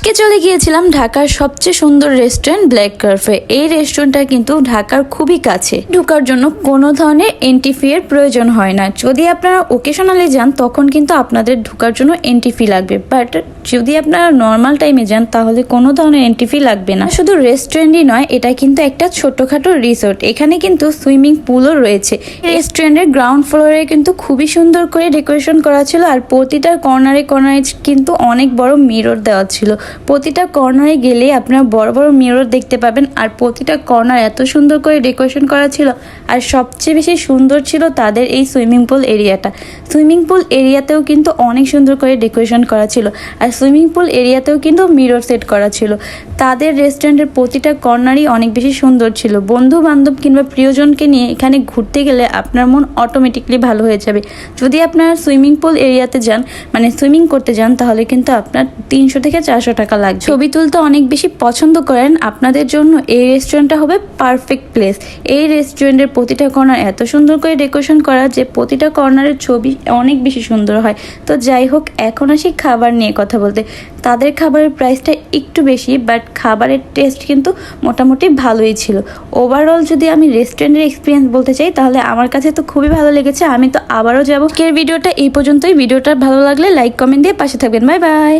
আজকে চলে গিয়েছিলাম ঢাকার সবচেয়ে সুন্দর রেস্টুরেন্ট ব্ল্যাক কার্ফে। এই রেস্টুরেন্টটা কিন্তু ঢাকার খুবই কাছে, ঢোকার জন্য কোনো ধরনের এন্ট্রি ফি এর প্রয়োজন হয় না। যদি আপনারা ওকেশনালি যান তখন কিন্তু আপনাদের ঢোকার জন্য এন্ট্রি ফি লাগবে, বাট যদি আপনারা নর্মাল টাইমে যান তাহলে কোনো ধরনের এন্ট্রি ফি লাগবে না। শুধু রেস্টুরেন্টই নয়, এটা কিন্তু একটা ছোটখাটো রিসোর্ট। এখানে কিন্তু সুইমিং পুলও রয়েছে। রেস্টুরেন্টের গ্রাউন্ড ফ্লোরে কিন্তু খুবই সুন্দর করে ডেকোরেশন করা ছিল, আর প্রতিটা কর্নারে কর্নারে কিন্তু অনেক বড় মিরর দেওয়া ছিল। প্রতিটা কর্নারে গেলে আপনারা বড় বড় মিরর দেখতে পাবেন, আর প্রতিটা কর্নার এত সুন্দর করে ডেকোরেশন করা ছিল। আর সবচেয়ে বেশি সুন্দর ছিল তাদের এই সুইমিং পুল এরিয়াটা। সুইমিং পুল এরিয়াতেও কিন্তু অনেক সুন্দর করে ডেকোরেশন করা ছিল, আর সুইমিং পুল এরিয়াতেও কিন্তু মিরর সেট করা ছিল। তাদের রেস্টুরেন্টের প্রতিটা কর্নারই অনেক বেশি সুন্দর ছিল। বন্ধু বান্ধব কিংবা প্রিয়জনকে নিয়ে এখানে ঘুরতে গেলে আপনার মন অটোমেটিকলি ভালো হয়ে যাবে। যদি আপনারা সুইমিং পুল এরিয়াতে যান, মানে সুইমিং করতে যান, তাহলে কিন্তু আপনার 300 থেকে 400 টাকা লাগবে। ছবি তুলতে অনেক বেশি পছন্দ করেন, আপনাদের জন্য এই রেস্টুরেন্টটা হবে পারফেক্ট প্লেস। এই রেস্টুরেন্টের প্রতিটা কর্নার এত সুন্দর করে ডেকোরেশন করা যে প্রতিটা কর্নারের ছবি অনেক বেশি সুন্দর হয়। তো যাই হোক, এখন আসি খাবার নিয়ে কথা বলতে। তাদের খাবারের প্রাইসটা একটু বেশি, বাট খাবারের টেস্ট কিন্তু মোটামুটি ভালোই ছিল। ওভারঅল যদি আমি রেস্টুরেন্টের এক্সপিরিয়েন্স বলতে চাই, তাহলে আমার কাছে তো খুবই ভালো লেগেছে। আমি তো আবারও যাবো। ভিডিওটা এই পর্যন্তই। ভিডিওটা ভালো লাগলে লাইক কমেন্ট দিয়ে পাশে থাকবেন। Bye bye.